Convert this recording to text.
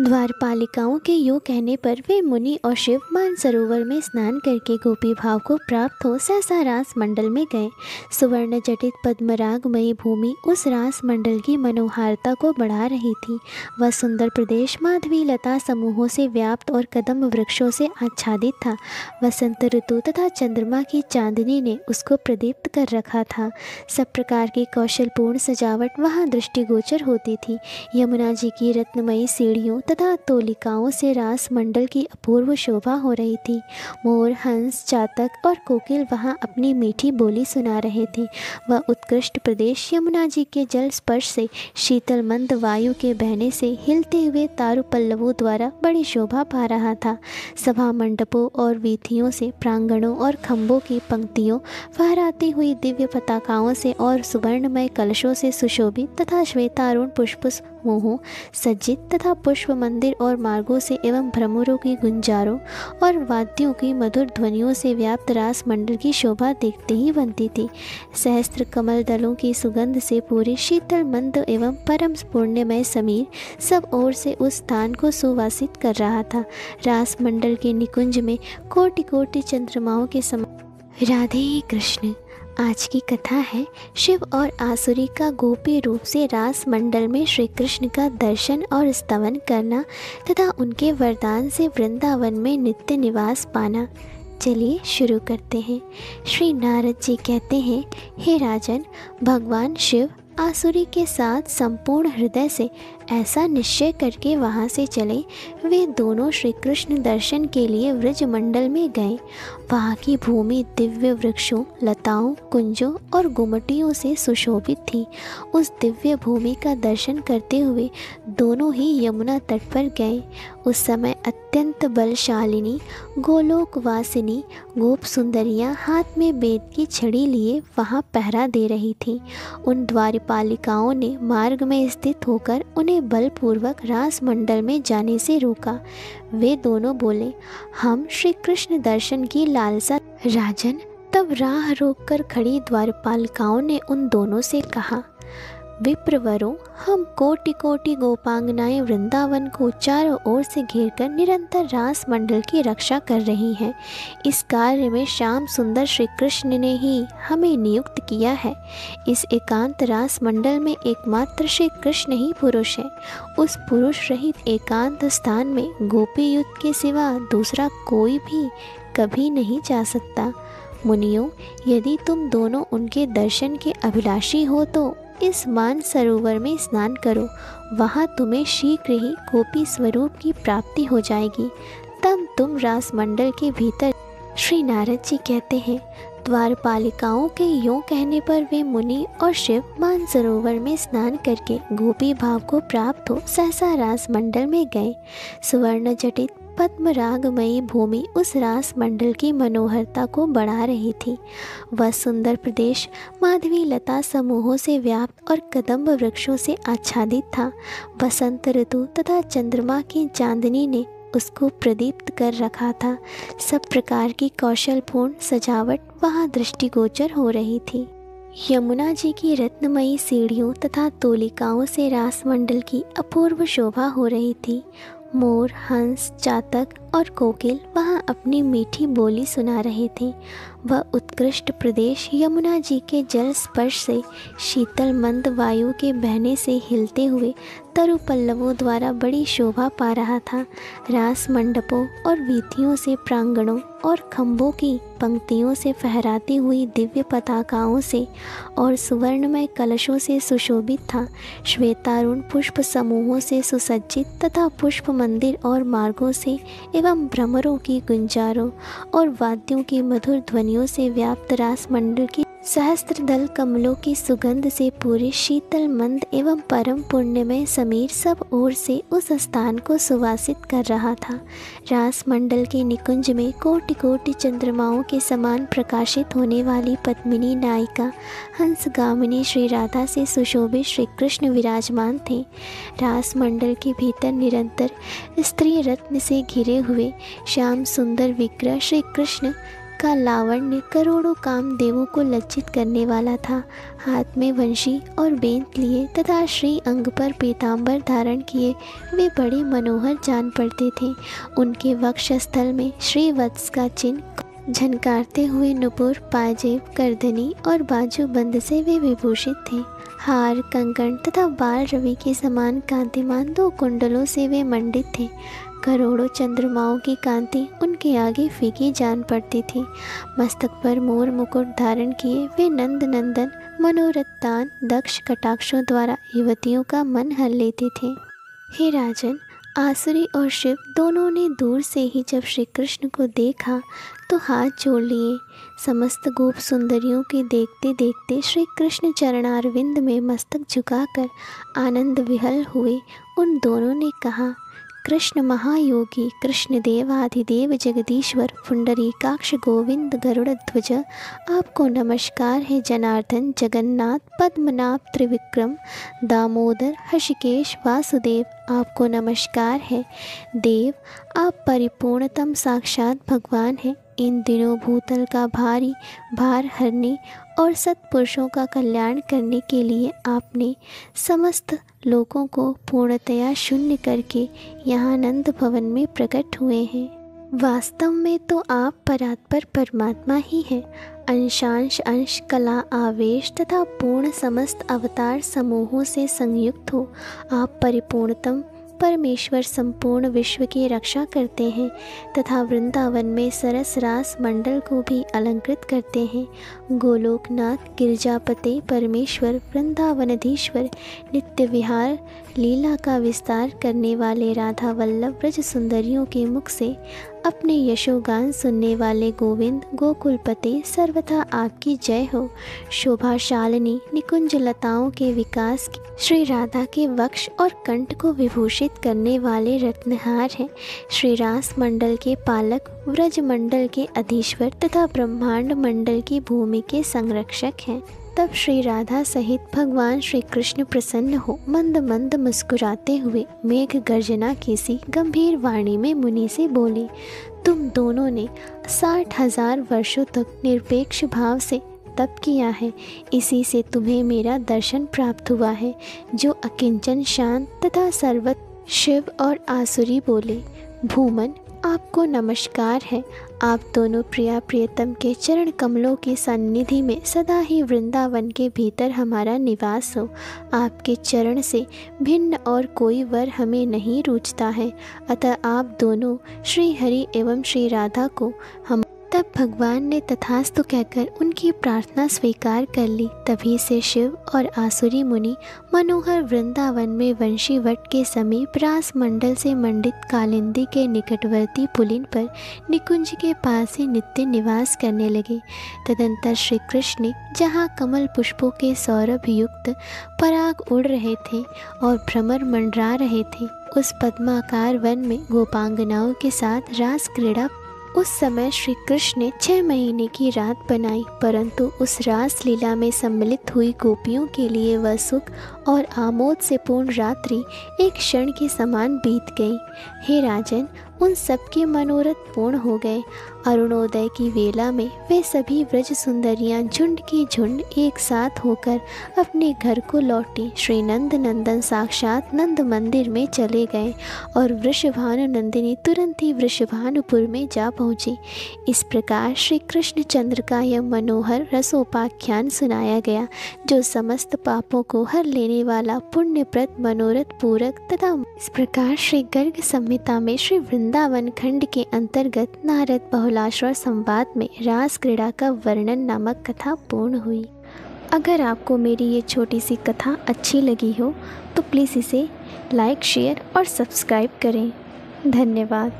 द्वारपालिकाओं के यूँ कहने पर वे मुनि और शिव मानसरोवर में स्नान करके गोपी भाव को प्राप्त हो सहसा रास मंडल में गए। सुवर्ण जटित पद्मरागमयी भूमि उस रास मंडल की मनोहारिता को बढ़ा रही थी। वह सुंदर प्रदेश माधवी लता समूहों से व्याप्त और कदम वृक्षों से आच्छादित था। वसंत ऋतु तथा चंद्रमा की चांदनी ने उसको प्रदीप्त कर रखा था। सब प्रकार की कौशलपूर्ण सजावट वहाँ दृष्टिगोचर होती थी। यमुना जी की रत्नमयी सीढ़ियों तथा तोलिकाओं से रास मंडल की अपूर्व शोभा हो रही थी। मोर, हंस, चातक और कोकिल वहाँ अपनी मीठी बोली सुना रहे थे। वह उत्कृष्ट प्रदेश यमुना जी के जल स्पर्श से, शीतल मंद वायु के बहने से, हिलते हुए तारु पल्लवों द्वारा बड़ी शोभा पा रहा था। सभा मंडपों और वीथियों से, प्रांगणों और खंभों की पंक्तियों, फहराती हुई दिव्य पताकाओं से और सुवर्णमय कलशों से सुशोभित तथा श्वेतारुण पुष्प समूहों सज्जित तथा पुष्प मंदिर और मार्गों से एवं भ्रमरों की गुंजारों और वाद्यों की मधुर ध्वनियों से व्याप्त रास मंडल की शोभा देखते ही बनती थी। सहस्त्र कमल दलों की सुगंध से पूरे शीतल मंद एवं परम पुण्यमय समीर सब ओर से उस स्थान को सुवासित कर रहा था। रास मंडल के निकुंज में कोटि कोटि चंद्रमाओं के समान। राधे कृष्ण। आज की कथा है शिव और आसुरी का गोपी रूप से रास मंडल में श्री कृष्ण का दर्शन और स्तवन करना तथा उनके वरदान से वृंदावन में नित्य निवास पाना। चलिए शुरू करते हैं। श्री नारद जी कहते हैं, हे राजन, भगवान शिव आसुरी के साथ संपूर्ण हृदय से ऐसा निश्चय करके वहाँ से चले। वे दोनों श्री कृष्ण दर्शन के लिए व्रजमंडल में गए। वहाँ की भूमि दिव्य वृक्षों, लताओं, कुंजों और गुमटियों से सुशोभित थी। उस दिव्य भूमि का दर्शन करते हुए दोनों ही यमुना तट पर गए। उस समय अत्यंत बलशालिनी गोलोकवासिनी गोप सुंदरियाँ हाथ में बेद की छड़ी लिए वहाँ पहरा दे रही थीं। उन द्वारपालिकाओं ने मार्ग में स्थित होकर उन्हें बलपूर्वक रास मंडल में जाने से रोका। वे दोनों बोले, हम श्री कृष्ण दर्शन की लालसा। राजन, तब राह रोककर खड़ी द्वारपालिकाओं ने उन दोनों से कहा, विप्रवरों, हम कोटि कोटि गोपांगनाएं वृंदावन को चारों ओर से घेरकर निरंतर रास मंडल की रक्षा कर रही हैं। इस कार्य में श्याम सुंदर श्री कृष्ण ने ही हमें नियुक्त किया है। इस एकांत रास मंडल में एकमात्र श्री कृष्ण ही पुरुष है। उस पुरुष रहित एकांत स्थान में गोपी युद्ध के सिवा दूसरा कोई भी कभी नहीं जा सकता। मुनियों, यदि तुम दोनों उनके दर्शन के अभिलाषी हो तो इस मान सरोवर में स्नान करो। वहाँ तुम्हें शीघ्र ही गोपी स्वरूप की प्राप्ति हो जाएगी। तब तुम रास मंडल के भीतर। श्री नारद जी कहते हैं, द्वारपालिकाओं के यूँ कहने पर वे मुनि और शिव मान सरोवर में स्नान करके गोपी भाव को प्राप्त हो सहसा रास मंडल में गए। सुवर्ण जटित पद्मरागमयी भूमि उस रास मंडल की मनोहरता को बढ़ा रही थी। वह सुंदर प्रदेश माधवी लता समूहों से व्याप्त और कदम्ब वृक्षों से आच्छादित था। वसंत ऋतु तथा चंद्रमा की चांदनी ने उसको प्रदीप्त कर रखा था। सब प्रकार की कौशलपूर्ण सजावट वहाँ दृष्टिगोचर हो रही थी। यमुना जी की रत्नमयी सीढ़ियों तथा तोलिकाओं से रास मंडल की अपूर्व शोभा हो रही थी। मोर, हंस, चातक और कोकिल वहाँ अपनी मीठी बोली सुना रहे थे। वह उत्कृष्ट प्रदेश यमुना जी के जल स्पर्श से, शीतल मंद वायु के बहने से हिलते हुए तरु पल्लवों द्वारा बड़ी शोभा पा रहा था। रास मंडपों और वीथियों से, प्रांगणों और खंभों की पंक्तियों से, फहराती हुई दिव्य पताकाओं से और सुवर्णमय कलशों से सुशोभित था। श्वेतारुण पुष्प समूहों से सुसज्जित तथा पुष्प मंदिर और मार्गों से एवं भ्रमरों की गुंजारों और वाद्यों की मधुर ध्वनियों से व्याप्त रास मंडल की सहस्त्र दल कमलों की सुगंध से पूरे शीतल मंद एवं परम पुण्यमय समीर सब ओर से उस स्थान को सुवासित कर रहा था। रास मंडल के निकुंज में कोटि कोटि चंद्रमाओं के समान प्रकाशित होने वाली पद्मिनी नायिका हंसगामिनी श्री राधा से सुशोभित श्री कृष्ण विराजमान थे। रास मंडल के भीतर निरंतर स्त्री रत्न से घिरे हुए श्याम सुंदर विग्रह श्री कृष्ण उनका लावण्य करोड़ों कामदेवों को लज्जित करने वाला था। हाथ में वंशी और बेंत लिए तथा श्री अंग पर पीताम्बर धारण किए वे बड़े मनोहर जान पड़ते थे। उनके वक्षस्थल में श्रीवत्स का चिन्ह झनकारते हुए नुपुर, पाजेब, करधनी और बाजूबंद से वे विभूषित थे। हार, कंकण तथा बाल रवि के समान कांतिमान 2 कुंडलों से वे मंडित थे। करोड़ों चंद्रमाओं की कांति उनके आगे फीकी जान पड़ती थी। मस्तक पर मोर मुकुट धारण किए वे नंद नंदन मनोरथान दक्ष कटाक्षों द्वारा युवतियों का मन हर लेते थे। हे राजन, आसुरी और शिव दोनों ने दूर से ही जब श्री कृष्ण को देखा तो हाथ जोड़ लिए। समस्त गोप सुंदरियों के देखते देखते श्री कृष्ण चरणारविंद में मस्तक झुकाकर आनंद विहल हुए। उन दोनों ने कहा, कृष्ण महायोगी, कृष्ण देवाधिदेव जगदीश्वर, पुंडरीकाक्ष गोविंद गरुड़ध्वज, आपको नमस्कार है। जनार्दन, जगन्नाथ, पद्मनाभ, त्रिविक्रम, दामोदर, हृषिकेश, वासुदेव, आपको नमस्कार है। देव, आप परिपूर्णतम साक्षात भगवान हैं। इन दिनों भूतल का भारी भार हरने और सत्पुरुषों का कल्याण करने के लिए आपने समस्त लोगों को पूर्णतया शून्य करके यहाँ नंद भवन में प्रकट हुए हैं। वास्तव में तो आप परात्पर परमात्मा ही हैं। अंशांश अंश, कला, आवेश तथा पूर्ण समस्त अवतार समूहों से संयुक्त हो आप परिपूर्णतम परमेश्वर संपूर्ण विश्व की रक्षा करते हैं तथा वृंदावन में सरस रास मंडल को भी अलंकृत करते हैं। गोलोकनाथ, गिरजापते, परमेश्वर, वृंदावनधीश्वर, नित्य विहार लीला का विस्तार करने वाले राधा वल्लभ ब्रज सुंदरियों के मुख से अपने यशोगान सुनने वाले गोविंद गोकुलपते, सर्वथा आपकी जय हो। शोभाशालिनी निकुंज लताओं के विकास की श्री राधा के वक्ष और कंठ को विभूषित करने वाले रत्नहार हैं। श्री रास मंडल के पालक, व्रज मंडल के अधीश्वर तथा ब्रह्मांड मंडल की भूमि के संरक्षक हैं। तब श्री राधा सहित भगवान श्री कृष्ण प्रसन्न हो मंद मंद मुस्कुराते हुए मेघ गर्जना की सी गंभीर वाणी में मुनि से बोले, तुम दोनों ने 60,000 वर्षों तक निरपेक्ष भाव से तप किया है, इसी से तुम्हें मेरा दर्शन प्राप्त हुआ है। जो अकिंचन शांत तथा सर्वत्र शिव और आसुरी बोले, भूमन, आपको नमस्कार है। आप दोनों प्रिया प्रियतम के चरण कमलों की सन्निधि में सदा ही वृंदावन के भीतर हमारा निवास हो। आपके चरण से भिन्न और कोई वर हमें नहीं रूचता है, अतः आप दोनों श्री हरि एवं श्री राधा को हम। तब भगवान ने तथास्तु कहकर उनकी प्रार्थना स्वीकार कर ली। तभी से शिव और आसुरी मुनि मनोहर वृंदावन में वंशी वट के समीप रास मंडल से मंडित कालिंदी के निकटवर्ती पुलिन पर निकुंज के पास ही नित्य निवास करने लगे। तदंतर श्री कृष्ण ने जहाँ कमल पुष्पों के सौरभ युक्त पराग उड़ रहे थे और भ्रमर मंडरा रहे थे, उस पद्माकार वन में गोपांगनाओं के साथ रास क्रीड़ा। उस समय श्री कृष्ण ने 6 महीने की रात बनाई, परंतु उस रास लीला में सम्मिलित हुई गोपियों के लिए वह सुख और आमोद से पूर्ण रात्रि एक क्षण के समान बीत गई। हे राजन, उन सबके मनोरथ पूर्ण हो गए। अरुणोदय की वेला में वे सभी व्रज सुंदरियां झुंड की झुंड एक साथ होकर अपने घर को लौटी। श्री नंद नंदन साक्षात नंद मंदिर में चले गए और वृषभानु नंदिनी तुरंत ही वृषभानुपुर में जा पहुँची। इस प्रकार श्री कृष्ण चंद्र का यह मनोहर रसोपाख्यान सुनाया गया, जो समस्त पापों को हर लेने वाला पुण्यप्रद मनोरथ पूरक तथा। इस प्रकार श्री गर्ग संहिता में श्री वृंदावन खंड के अंतर्गत नारद बहुलाश्वर संवाद में रास क्रीड़ा का वर्णन नामक कथा पूर्ण हुई। अगर आपको मेरी ये छोटी सी कथा अच्छी लगी हो तो प्लीज़ इसे लाइक, शेयर और सब्सक्राइब करें। धन्यवाद।